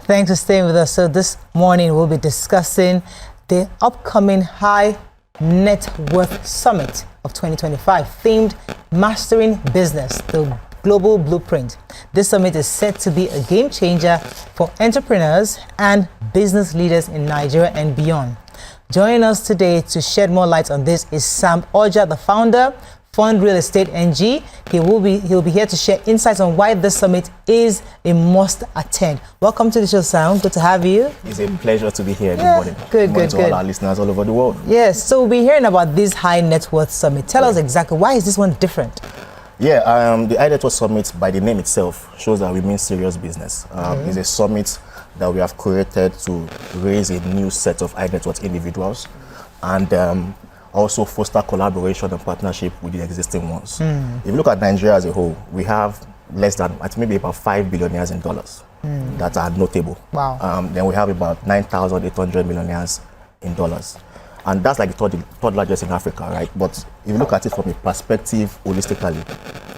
Thanks for staying with us. So this morning we'll be discussing the upcoming High Net Worth Summit of 2025, themed Mastering Business, the Global Blueprint. This summit is set to be a game changer for entrepreneurs and business leaders in Nigeria and beyond. Joining us today to shed more light on this is Sam Orija, the founder, Fund Real Estate NG. He'll be here to share insights on why this summit is a must attend. Welcome to the show, Sam. Good to have you. It's a pleasure to be here. Good morning. Good. To all our listeners all over the world. Yes, so we'll be hearing about this High Net Worth Summit. Tell us exactly, why is this one different? Yeah, the High Net Worth Summit, by the name itself, shows that we mean serious business. It's a summit that we have created to raise a new set of high net worth individuals and also foster collaboration and partnership with the existing ones. If you look at Nigeria as a whole, we have less than, I think maybe about 5 billionaires in dollars that are notable. Wow. Then we have about 9,800 millionaires in dollars. And that's like the third largest in Africa, right? But if you look at it from a perspective holistically,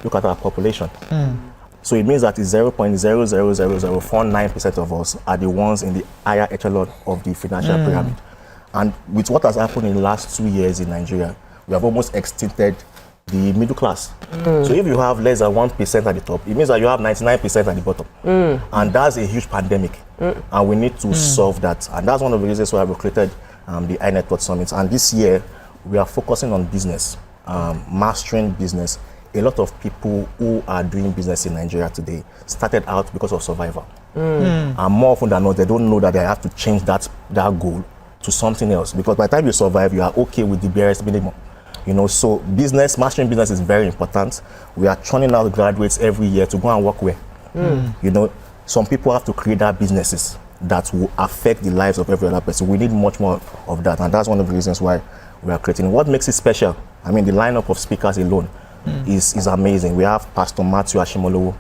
look at our population. So it means that it's 0.00049% of us are the ones in the higher echelon of the financial pyramid. And with what has happened in the last 2 years in Nigeria, we have almost extincted the middle class. So if you have less than 1% at the top, it means that you have 99% at the bottom. And that's a huge pandemic. And we need to solve that. And that's one of the reasons why we created the High Net Worth Summit. And this year, we are focusing on business, mastering business. A lot of people who are doing business in Nigeria today started out because of survival. And more often than not, they don't know that they have to change that goal to something else, because by the time you survive, you are okay with the barest minimum. You know, so mastering business is very important. We are churning out graduates every year to go and work where. You know, some people have to create their businesses that will affect the lives of every other person. We need much more of that, and that's one of the reasons why we are creating. What makes it special? I mean, the lineup of speakers alone is amazing. We have Pastor Matthew Ashimolowo,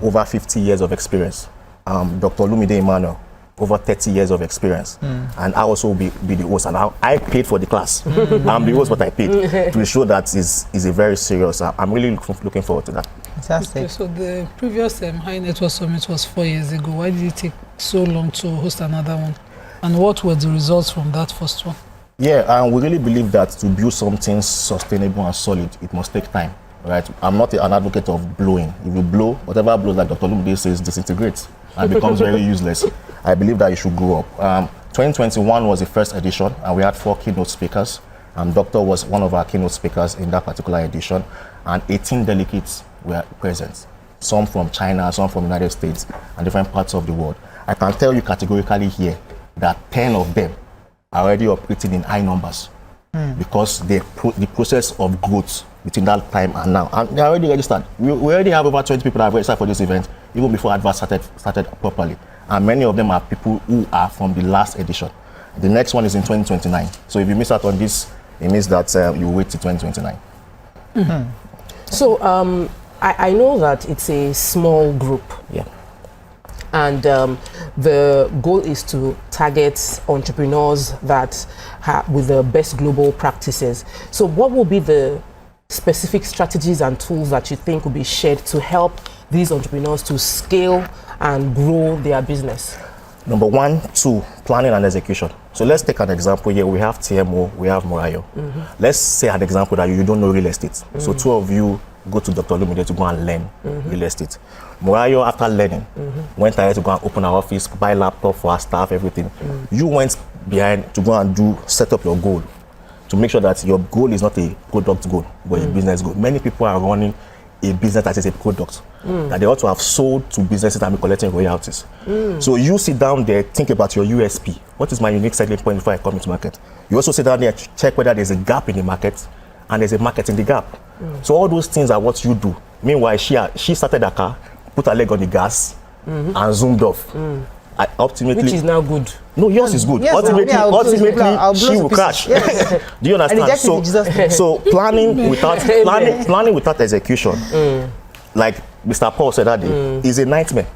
over 50 years of experience. Dr. Lumide Emmanuel, over 30 years of experience. And I also be the host. And I paid for the class. I'm the host, but I paid to show that is a very serious. I'm really looking forward to that. Fantastic. Okay, so the previous High Net Worth Summit was 4 years ago. Why did it take so long to host another one? And what were the results from that first one? Yeah, and we really believe that to build something sustainable and solid, it must take time, right? I'm not an advocate of blowing. If you blow, whatever blows, like Dr. Lumide says, disintegrates and becomes very useless. I believe that you should grow up. 2021 was the first edition, and we had 4 keynote speakers. Doctor was one of our keynote speakers in that particular edition, and 18 delegates were present. Some from China, some from the United States, and different parts of the world. I can tell you categorically here that 10 of them are already operating in high numbers because the process of growth between that time and now, and they're already registered. We already have over 20 people that have registered for this event, even before advert started properly. And many of them are people who are from the last edition. The next one is in 2029. So if you miss out on this, it means that you wait till 2029. So I know that it's a small group. Yeah. And the goal is to target entrepreneurs that with the best global practices. So what will be the specific strategies and tools that you think will be shared to help these entrepreneurs to scale and grow their business? Number 1, 2, planning and execution. So let's take an example here. We have TMO, we have Morayo. Let's say an example that you don't know real estate. So 2 of you go to Dr. Lumide to go and learn real estate. Morayo, after learning, went ahead to go and open our office, buy laptop for our staff, everything. You went behind to go and set up your goal, to make sure that your goal is not a product goal, but a business goal. Many people are running a business that is a product that they ought to have sold to businesses and be collecting royalties. So you sit down there, think about your USP. What is my unique selling point before I come into market? You also sit down there, check whether there's a gap in the market and there's a market in the gap. So all those things are what you do. Meanwhile, she started her car, put her leg on the gas, and zoomed off. Ultimately, which is now good. No, yours is good. Yes, ultimately, she will crash. Yes. Do you understand? So planning without execution, like Mr. Paul said that day, is a nightmare.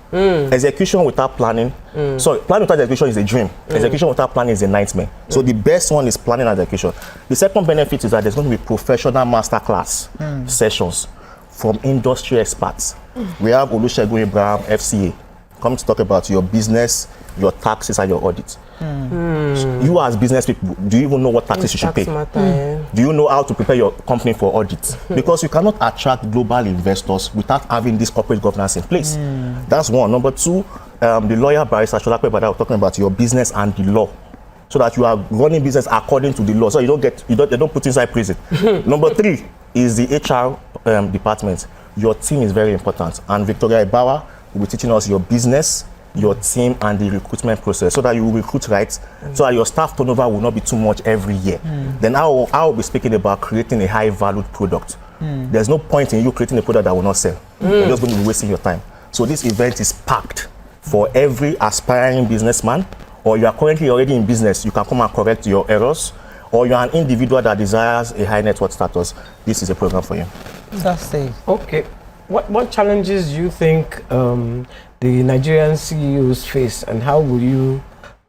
Execution without planning, planning without execution is a dream. Execution without planning is a nightmare. So the best one is planning and execution. The second benefit is that there's going to be professional masterclass sessions from industry experts. We have Olusegun Abraham, FCA, coming to talk about your business, your taxes, and your audit. You as business people, do you even know what taxes you should pay? Do you know how to prepare your company for audit? Because you cannot attract global investors without having this corporate governance in place. That's one. Number two, the lawyer barrister Sholape Bada was talking about your business and the law, so that you are running business according to the law, so they don't put inside prison. Number three is the HR department. Your team is very important, and Victoria Ibawa will be teaching us your business, your team, and the recruitment process, so that you will recruit right, so that your staff turnover will not be too much every year. Then I will be speaking about creating a high valued product. There's no point in you creating a product that will not sell. You're just going to be wasting your time. So this event is packed for every aspiring businessman, or you are currently already in business, you can come and correct your errors, or you are an individual that desires a high net worth status. This is a program for you. Fantastic. Okay. What challenges do you think the Nigerian CEOs face, and how will you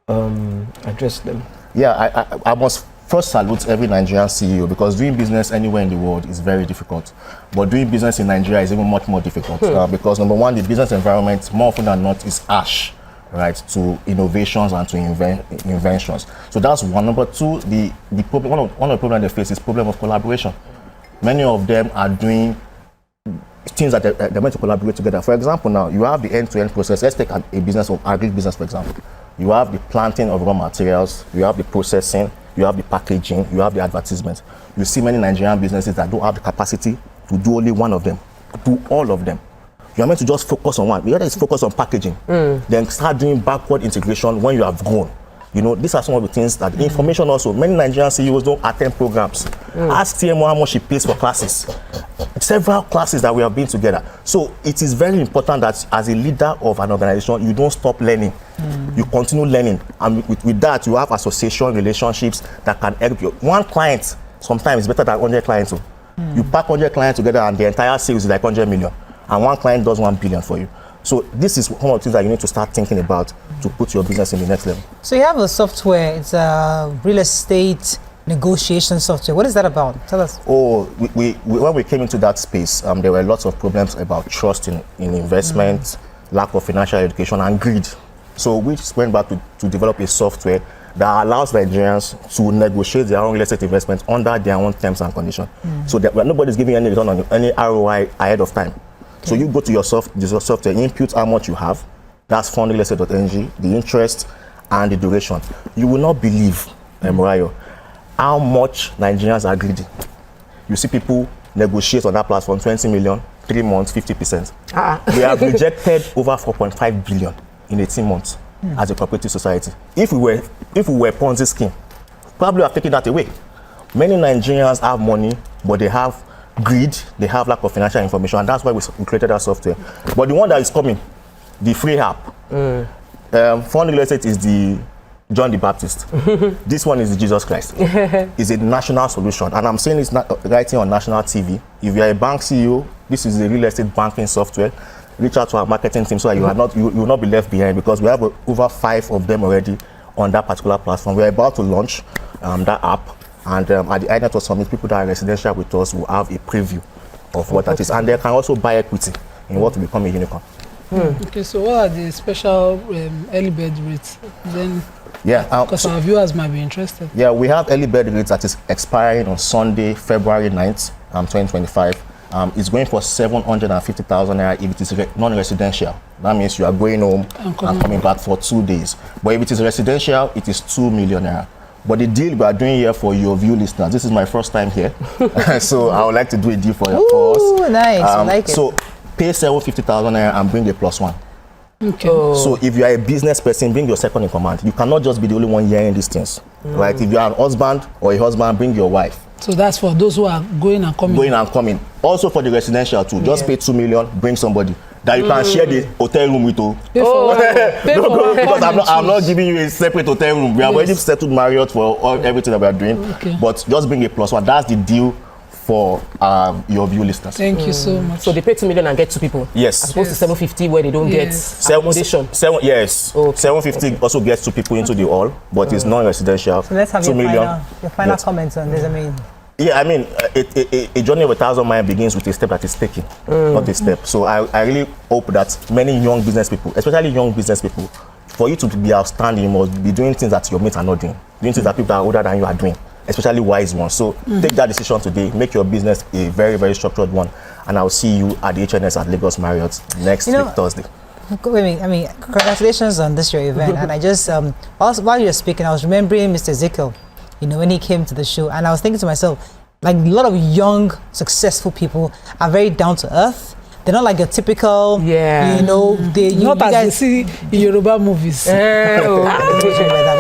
address them? Yeah, I must first salute every Nigerian CEO, because doing business anywhere in the world is very difficult. But doing business in Nigeria is even much more difficult because, number one, the business environment, more often than not, is harsh, right, to innovations and to inventions. So that's one. Number two, the problem, one of the problems they face is problem of collaboration. Many of them are doing things that they're meant to collaborate together. For example, now you have the end-to-end process. Let's take a business of agri-business, for example. You have the planting of raw materials, you have the processing, you have the packaging, you have the advertisement. You see many Nigerian businesses that don't have the capacity to do only one of them, do all of them. You are meant to just focus on one. The other is focus on packaging. Then start doing backward integration when you have grown. You know, these are some of the things that information also. Many Nigerian CEOs don't attend programs. Ask TMO how much she pays for classes. Several classes that we have been together. So it is very important that as a leader of an organization, you don't stop learning. You continue learning. And with that, you have association relationships that can help you. One client sometimes is better than 100 clients. You pack 100 clients together and the entire sales is like 100 million. And one client does 1 billion for you. So this is one of the things that you need to start thinking about to put your business in the next level. So you have a software, it's a real estate negotiation software. What is that about? Tell us. Oh, when we came into that space, there were lots of problems about trust in investment, lack of financial education, and greed. So we just went back to develop a software that allows Nigerians to negotiate their own real estate investments under their own terms and conditions. So that nobody's giving any return on any ROI ahead of time. So you go to your software, input how much you have, that's fundrealestate.ng, the interest and the duration. You will not believe, Murayo, how much Nigerians are greedy. You see people negotiate on that platform 20 million, 3 months, 50%. We have rejected over 4.5 billion in 18 months as a cooperative society. If we were Ponzi scheme, probably have taken that away. Many Nigerians have money, but they have greed, they have lack of financial information, and that's why we created that software. But the one that is coming, the free app, Fund Real Estate is the John the Baptist. This one is the Jesus Christ. It's a national solution, and I'm saying it's not writing on national TV. If you are a bank CEO, this is a real estate banking software. Reach out to our marketing team so that you will not be left behind, because we have over 5 of them already on that particular platform. We're about to launch that app. And at the iNetwork Summit, people that are residential with us will have a preview of what that is. And they can also buy equity in what will become a unicorn. Okay, so what are the special early bird rates? Then, because our viewers might be interested. Yeah, we have early bird rates that is expiring on Sunday, February 9th, 2025. It's going for 750,000 naira if it is non-residential. That means you are going home and coming back for 2 days. But if it is residential, it is 2 million naira. But the deal we are doing here for your view listeners, this is my first time here, so I would like to do a deal for us. Oh, nice, I like it. So pay 750,000 naira and bring a +1. Okay. So if you are a business person, bring your second in command. You cannot just be the only one hearing these things, right? If you are an husband or a husband, bring your wife. So that's for those who are going and coming. Going and coming. Also for the residential too. Just pay 2 million, bring somebody that you can share the hotel room with. Because I'm not giving you a separate hotel room. We have already settled Marriott for everything that we are doing. Okay. But just bring a +1. That's the deal for your view listeners. Thank you so much. So they pay 2 million and get 2 people. Yes. As opposed to 750 where they don't get accommodation. Yes. Okay. 750 also gets 2 people into the hall, but it's non-residential. So let's have 2 your million. final comments on this. I mean, Yeah, I mean, a journey of 1,000 miles begins with a step that is taken, not a step. So I really hope that many young business people, especially young business people, for you to be outstanding, you must be doing things that your mates are not doing things that people that are older than you are doing, especially wise ones. So take that decision today, make your business a very, very structured one, and I'll see you at the HNS at Lagos Marriott next week, Thursday. I mean, congratulations on this your event. And I just, while you were speaking, I was remembering Mr. Ezekiel, when he came to the show, and I was thinking to myself, like, a lot of young, successful people are very down to earth. They're not like your typical, not as you see in Yoruba movies. What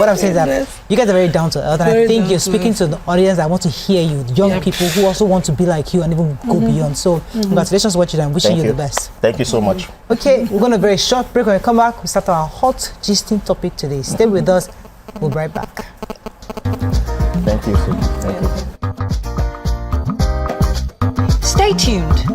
I'm saying is that you guys are very down to earth, and I think you're speaking to the audience that want to hear you, young people who also want to be like you and even go beyond. So congratulations for what you've done. Wishing you the best. Thank you so much. Okay, we're going to a very short break. When we come back, we start our hot gisting topic today. Stay with us. We'll be right back. Thank you. Thank you. Stay tuned.